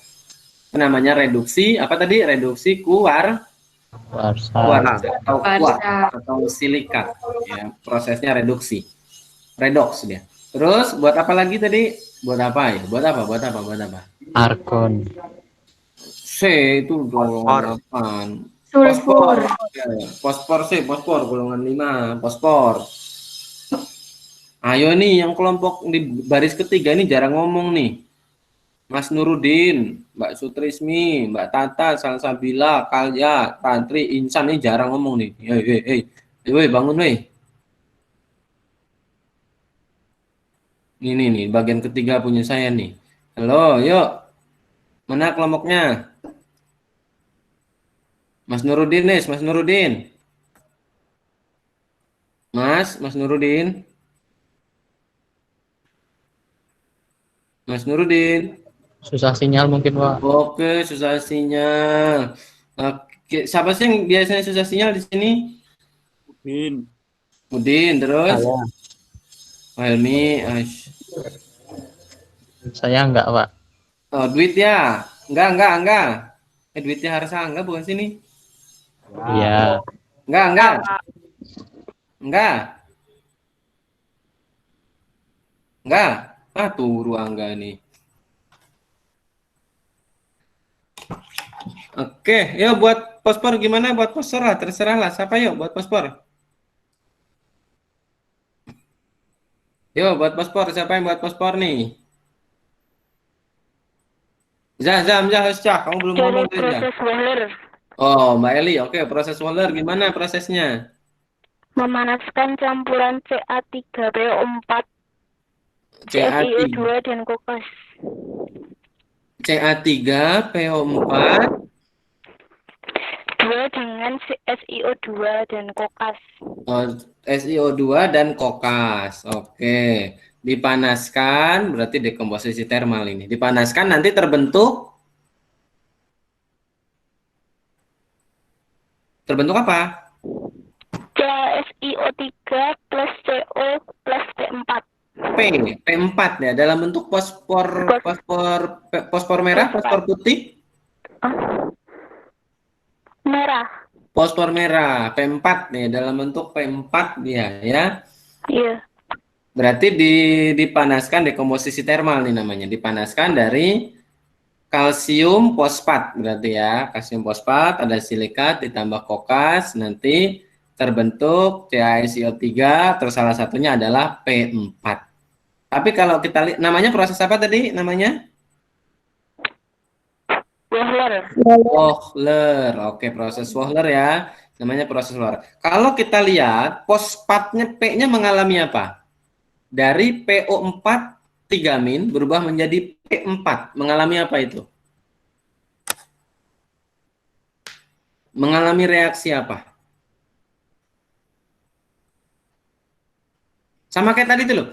Itu namanya reduksi, apa tadi? Reduksi kuarsa atau silikat. Ya, prosesnya reduksi. Redox dia. Terus buat apa lagi tadi? Buat apa ya? Buat apa? Argon. C itu golongan 8. Sulfur. Fosfor golongan 5, fosfor. Ayo nih yang kelompok di baris ketiga ini jarang ngomong nih. Mas Nurudin, Mbak Sutrismi, Mbak Tata, Salsabila, Kalya, Tantri, Insan ini jarang ngomong nih. Hei, bangun weh. Ini nih bagian ketiga punya saya nih. Halo, yuk. Mana kelompoknya? Mas Nurudin, Mas Nurudin. Mas Nurudin. Mas Nurudin. Susah sinyal mungkin, Pak. Oke, susah sinyal. Oke, siapa sih yang biasanya susah sinyal di sini? Udin, terus? Helmi, Saya enggak, Pak. Oh, duit ya? Enggak. Duitnya harus enggak bukan sini? Iya. Enggak. Turu Angga nih. Oke, yuk buat pospor gimana? Buat pospor lah, terserah lah. Siapa yuk buat pospor? Yuk buat pospor, siapa yang buat pospor nih? Zah, kamu belum ngomong tadi. Proses Wheeler. Oh, Mbak Eli, oke, proses Wheeler gimana prosesnya? Memanaskan campuran Ca3PO4, SiO2 dan kokas. Ca3PO4 dengan SiO2 dan kokas. SiO2 dan kokas. Oke. Dipanaskan berarti dekomposisi termal ini. Dipanaskan nanti terbentuk apa? SiO3 plus CO plus P4. P4 ya, dalam bentuk fosfor merah, fosfor putih? Merah. Fosfor merah, P4 nih, dalam bentuk P4 dia ya. Iya. Berarti dipanaskan dekomposisi termal nih namanya. Dipanaskan dari kalsium fosfat berarti ya. Kalsium fosfat ada silikat ditambah kokas nanti terbentuk CaSiO3 terus salah satunya adalah P4. Tapi kalau kita lihat namanya proses apa tadi namanya? Wohler. Wohler. Oke, proses Wohler ya. Namanya proses Wohler. Kalau kita lihat fosfatnya P-nya mengalami apa? Dari PO4 3- berubah menjadi P4. Mengalami apa itu? Mengalami reaksi apa? Sama kayak tadi itu loh.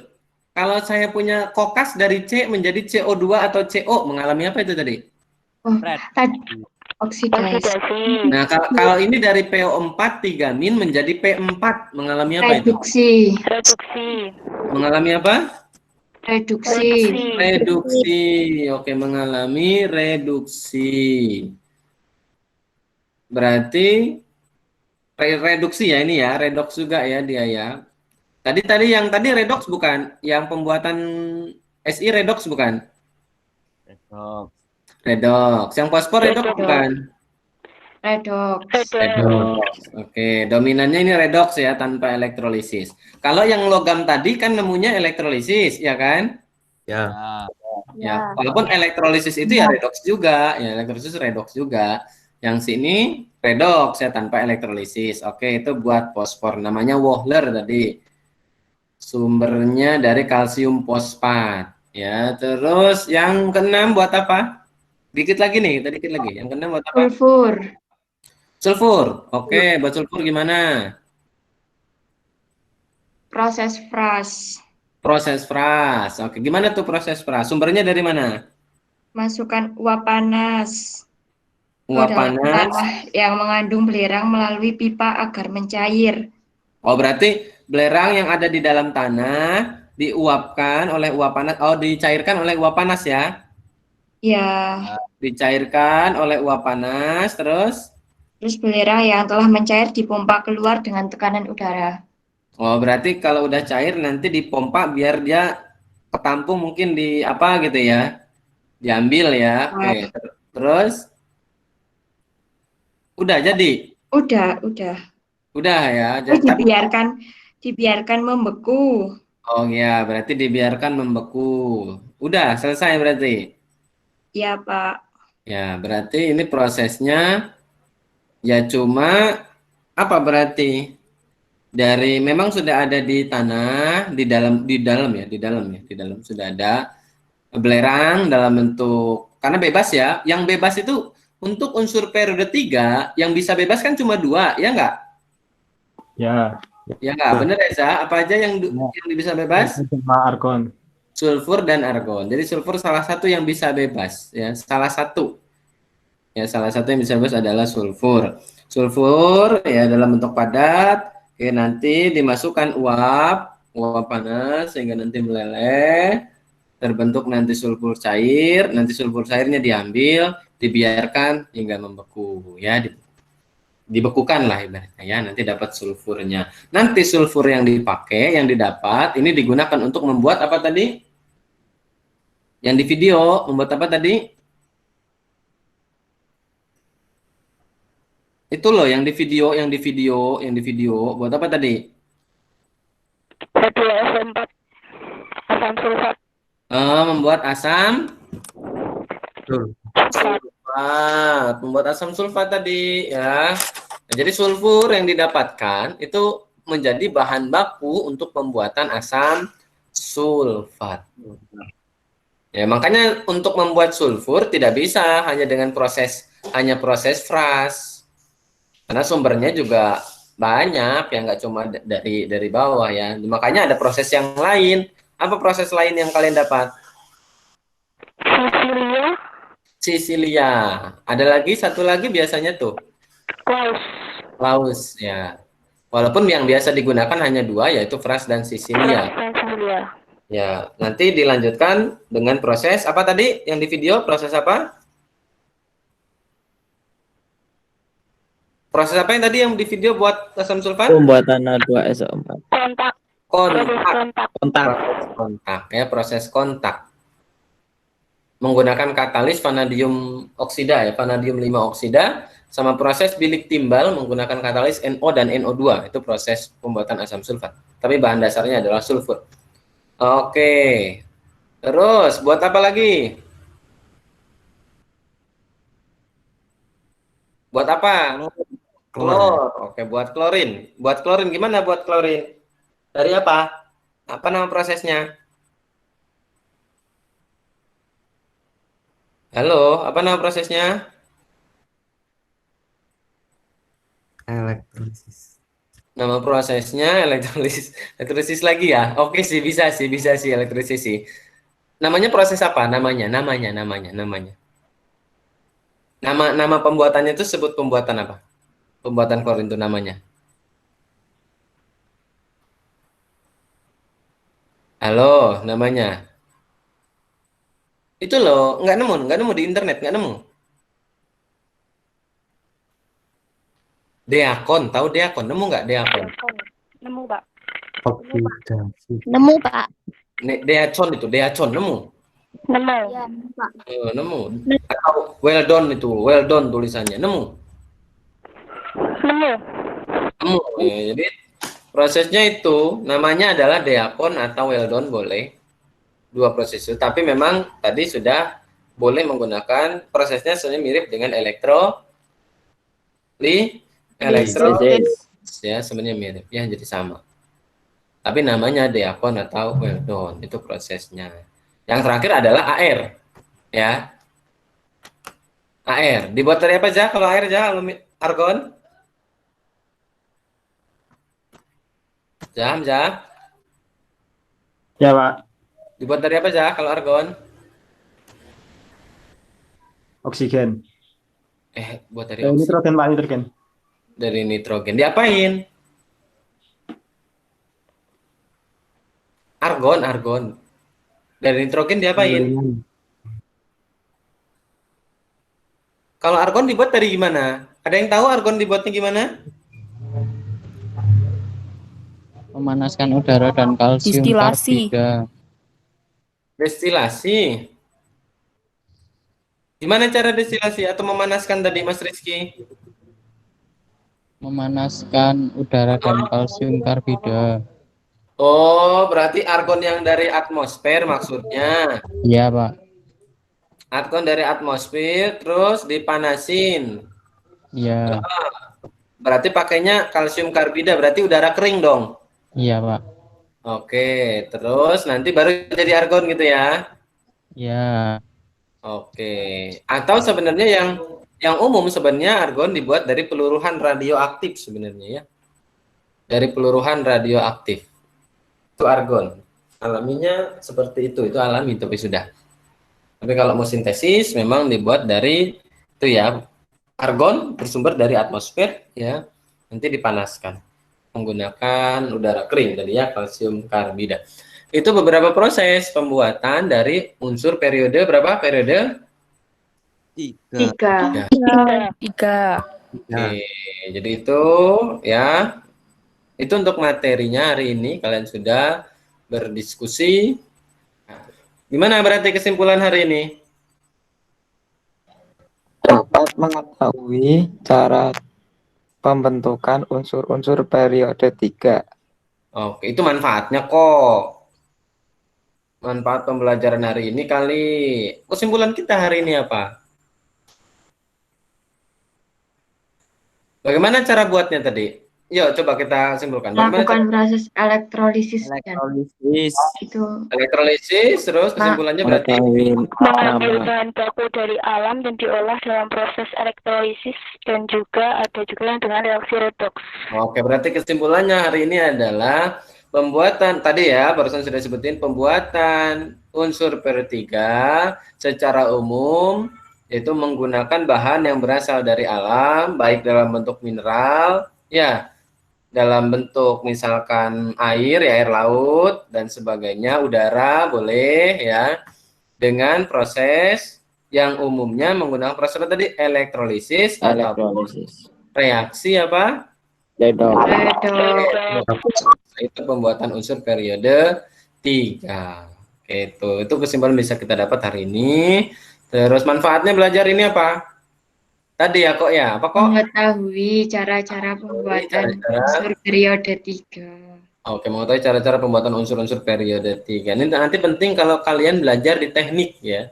Kalau saya punya kokas dari C menjadi CO2 atau CO, mengalami apa itu tadi? Oh, tadi oksidasi. Nah, kalau ini dari PO4 3- menjadi P4, mengalami apa itu? Reduksi. Mengalami apa? Reduksi. Reduksi. Oke, mengalami reduksi. Berarti reduksi ya ini ya, redox juga ya dia ya. Tadi yang tadi redox bukan? Yang pembuatan SI redox bukan? Redox. Yang fosfor redox bukan? Redox. Redox. Oke, dominannya ini redox ya tanpa elektrolisis. Kalau yang logam tadi kan nemunya elektrolisis, ya kan? Ya. Ya, walaupun elektrolisis itu ya redox juga, ya elektrolisis redox juga. Yang sini redox ya tanpa elektrolisis. Oke, itu buat fosfor. Namanya Wohler tadi. Sumbernya dari kalsium fosfat. Ya, terus yang keenam buat apa? Dikit lagi nih, tadi dikit lagi. Yang keenam buat apa? Sulfur. Sulfur. Oke, buat sulfur gimana? Proses Fras. Proses Fras. Oke, gimana tuh proses Fras? Sumbernya dari mana? Masukkan uap panas. Uap ke dalam panas. tanah yang mengandung belerang melalui pipa agar mencair. Oh, berarti belerang yang ada di dalam tanah diuapkan oleh uap panas. Oh, dicairkan oleh uap panas ya? Ya. Dicairkan oleh uap panas, terus? Terus belerang yang telah mencair dipompa keluar dengan tekanan udara. Oh, berarti kalau udah cair nanti dipompa biar dia ketampung mungkin di apa gitu ya? Diambil ya. Oke. Terus? Udah jadi? Udah. Udah ya. Jadi, dibiarkan membeku. oh ya, berarti dibiarkan membeku. Udah selesai berarti. Ya, Pak. Ya, berarti ini prosesnya ya cuma apa berarti? Dari memang sudah ada di tanah, di dalam sudah ada belerang dalam bentuk karena bebas ya. Yang bebas itu untuk unsur periode 3 yang bisa bebas kan cuma 2, ya enggak? Ya. Ya enggak, benar Eza? Apa aja yang bisa bebas? Argon. Sulfur dan argon. Jadi sulfur salah satu yang bisa bebas ya, salah satu. Ya, salah satu yang bisa bebas adalah sulfur. Sulfur ya dalam bentuk padat. Oke, nanti dimasukkan uap panas sehingga nanti meleleh, terbentuk nanti sulfur cair, nanti sulfur cairnya diambil, dibiarkan hingga membeku ya, dibekukan lah ibaratnya ya, nanti dapat sulfurnya. Nanti sulfur yang dipakai, yang didapat ini digunakan untuk membuat apa tadi? Yang di video membuat apa tadi? Itu loh yang di video buat apa tadi? H2SO4 asam sulfat. Membuat asam sulfat, membuat asam sulfat tadi ya. Nah, jadi sulfur yang didapatkan itu menjadi bahan baku untuk pembuatan asam sulfat. Ya, makanya untuk membuat sulfur tidak bisa hanya dengan proses Fras. Karena sumbernya juga banyak yang nggak cuma dari bawah ya. Makanya ada proses yang lain. Apa proses lain yang kalian dapat? Sisilia. Ada lagi satu lagi biasanya tuh. Klaus ya. Walaupun yang biasa digunakan hanya 2 yaitu Fras dan Sisilia. Ya, nanti dilanjutkan dengan proses apa tadi yang di video? Proses apa? Proses apa yang tadi yang di video buat asam sulfat? Pembuatan H2SO4. Proses Kontak. kontak. Proses kontak ya, proses kontak. Menggunakan katalis vanadium oksida ya, vanadium 5 oksida sama proses bilik timbal menggunakan katalis NO dan NO2. Itu proses pembuatan asam sulfat. Tapi bahan dasarnya adalah sulfur. Oke. Terus buat apa lagi? Buat apa? Klor. Oke, buat klorin. Buat klorin gimana buat klorin? Dari apa? Apa nama prosesnya? Halo, apa nama prosesnya? Elektrolisis. Nama prosesnya elektrolisis. Elektrolisis lagi ya? Oke sih, bisa sih elektrolisis sih. Namanya proses apa? Namanya. Nama pembuatannya itu sebut pembuatan apa? Pembuatan klorin itu namanya. Halo, namanya. Itu loh, nggak nemu di internet, nggak nemu. Deakon, tahu deakon? Nemu nggak deakon? Nemu, Pak. Oksidasi. Nemu, Pak. Deacon itu, deacon, nemu. Nemu. Nemu. Atau well done itu, well done tulisannya, nemu. Nemu. Nemu. Ya, jadi prosesnya itu namanya adalah deakon atau well done boleh. Dua proses itu, tapi memang tadi sudah boleh menggunakan prosesnya sebenarnya mirip dengan elektrolisis ya, sebenarnya mirip ya, jadi sama. Tapi namanya deakon atau well done itu prosesnya. Yang terakhir adalah AR ya. AR dibuat dari apa aja? Kalau air aja argon? Jam. Ya, Pak. Dibuat dari apa aja kalau argon? Oksigen. Buat dari oksigen. Nitrogen, Pak, nitrogen. Dari nitrogen. Diapain? Argon. Dari nitrogen diapain? Kalau argon dibuat dari gimana? Ada yang tahu argon dibuatnya gimana? Memanaskan udara dan kalsium Distilasi. karbida. Destilasi. Gimana cara destilasi atau memanaskan tadi, Mas Rizky? Memanaskan udara dan kalsium karbida. Oh, berarti argon yang dari atmosfer maksudnya. Iya, Pak. Argon dari atmosfer terus dipanasin. Iya. Berarti pakainya kalsium karbida, berarti udara kering dong. Iya, Pak. Oke, terus nanti baru jadi argon gitu ya. Iya. Oke. Atau sebenarnya yang umum sebenarnya argon dibuat dari peluruhan radioaktif sebenarnya ya. Dari peluruhan radioaktif. Itu argon. Alaminya seperti itu alami tapi sudah. Tapi kalau mau sintesis memang dibuat dari itu ya. Argon bersumber dari atmosfer ya. Nanti dipanaskan menggunakan udara kering tadi ya, kalsium karbida. Itu beberapa proses pembuatan dari unsur periode berapa? Periode 3. Oke, jadi itu ya. Itu untuk materinya hari ini kalian sudah berdiskusi. Gimana berarti kesimpulan hari ini? Dapat mengetahui cara pembentukan unsur-unsur periode 3. Oke, itu manfaatnya kok. Manfaat pembelajaran hari ini kali. Kesimpulan kita hari ini apa? Bagaimana cara buatnya tadi? Yuk coba kita simpulkan. Melakukan proses elektrolisis. Elektrolisis. Itu Elektrolisis, terus kesimpulannya berarti Mengambil bahan baku dari alam dan diolah dalam proses elektrolisis, dan juga ada juga yang dengan reaksi redoks. Oke, berarti kesimpulannya hari ini adalah pembuatan tadi ya, barusan sudah sebutin pembuatan unsur per3 secara umum yaitu menggunakan bahan yang berasal dari alam, baik dalam bentuk mineral, ya, dalam bentuk misalkan air, ya air laut dan sebagainya, udara boleh ya, dengan proses yang umumnya menggunakan proses apa tadi? Elektrolisis. Reaksi apa? Dedok. Redok. Itu pembuatan unsur periode 3. Oke, itu kesimpulan bisa kita dapat hari ini. Terus manfaatnya belajar ini apa? Tadi ya kok ya, apa kok? Mengetahui cara-cara pembuatan unsur periode 3. Oke, mengetahui cara-cara pembuatan unsur-unsur periode 3. Ini nanti penting kalau kalian belajar di teknik ya.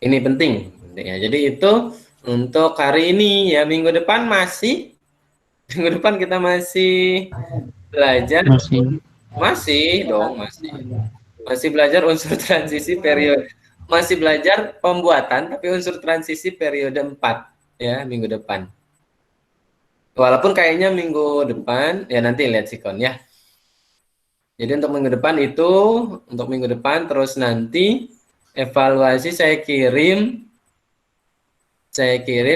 Ini penting ya. Jadi itu untuk hari ini ya, minggu depan kita masih belajar. Masih belajar unsur transisi periode. Masih belajar pembuatan tapi unsur transisi periode 4 ya, minggu depan. Walaupun kayaknya minggu depan ya, nanti lihat sikon ya. Jadi untuk minggu depan terus nanti evaluasi saya kirim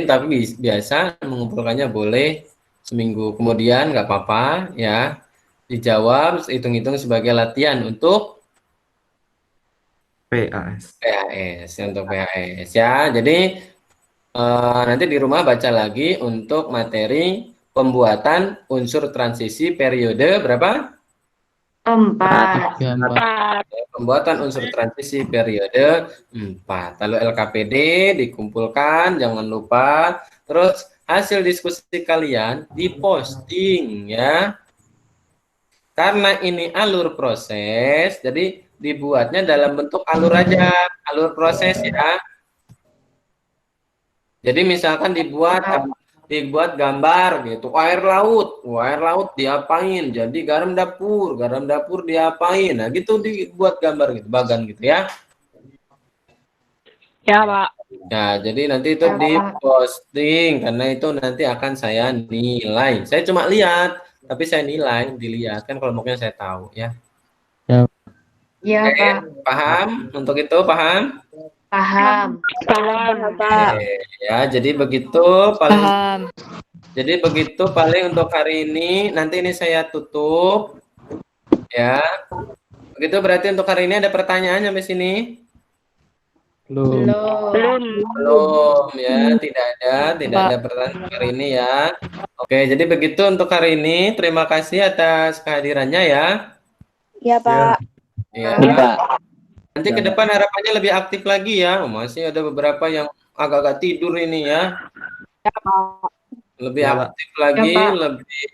tapi biasa mengumpulkannya boleh seminggu kemudian, nggak apa-apa ya. Dijawab, hitung-hitung sebagai latihan untuk PAS. Untuk PAS ya. Jadi nanti di rumah baca lagi untuk materi pembuatan unsur transisi periode berapa? 4. Pembuatan unsur transisi periode 4. Lalu LKPD dikumpulkan, jangan lupa. Terus hasil diskusi kalian diposting ya. Karena ini alur proses, jadi dibuatnya dalam bentuk alur aja, alur proses ya. Jadi misalkan dibuat gambar gitu, air laut diapain, jadi garam dapur diapain, nah gitu dibuat gambar gitu, bagan gitu ya. Ya, Pak. Ya, jadi nanti itu diposting, karena itu nanti akan saya nilai. Saya cuma lihat, tapi saya nilai, dilihat kan kelompoknya saya tahu ya. Iya, Pak. Paham? Untuk itu paham? Paham. Ya, jadi begitu paling. Jadi begitu paling untuk hari ini. Nanti ini saya tutup. Ya. Begitu berarti untuk hari ini ada pertanyaan sampai sini? Belum. Ya, tidak ada pertanyaan hari ini ya. Oke, jadi begitu untuk hari ini. Terima kasih atas kehadirannya ya. Ya, Pak. Ya. Nanti ke depan harapannya lebih aktif lagi ya. Masih ada beberapa yang agak-agak tidur ini ya. Lebih aktif lagi, lebih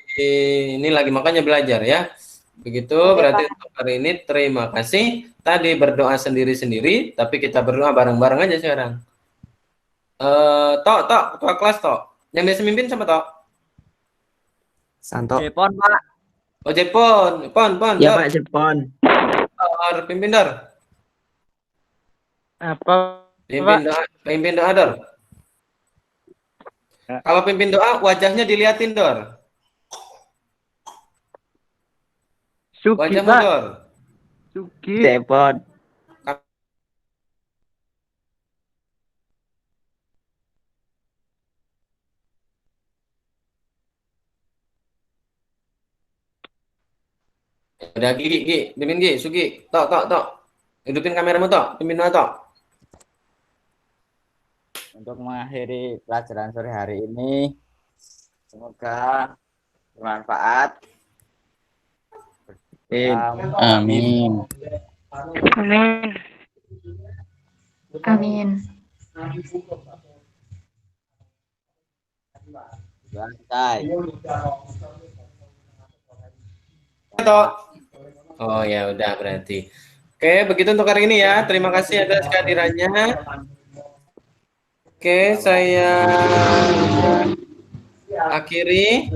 ini lagi, makanya belajar ya. Begitu berarti untuk hari ini terima kasih. Tadi berdoa sendiri-sendiri, tapi kita berdoa bareng-bareng aja sekarang. Tok, ketua kelas Tok. Yang biasa mimpin siapa Tok? Santo. Jepon, Pak. Oh, Jepon. Pon. Ya, Pak, Jepon. Pimpin Dor. Apa? Pimpin doa Dor. Kalau pimpin doa wajahnya diliatin Dor. Suki, Wajahmu Pak. Dor. Suki. Jepon. Udah Gi, pimpin Gi, Sugi, Tok. Hidupin kameramu Tok, pimpin doa Tok. Untuk mengakhiri pelajaran sore hari ini, semoga bermanfaat. Amin. Lantai. Tok. Oh ya udah berarti. Oke, begitu untuk hari ini ya. Terima kasih atas kehadirannya. Oke, saya akhiri.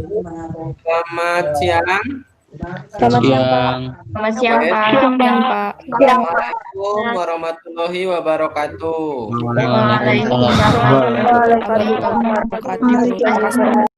Selamat siang. Selamat siang, Pak. Assalamualaikum warahmatullahi wabarakatuh. Waalaikumsalam. Waalaikumsalam warahmatullahi wabarakatuh.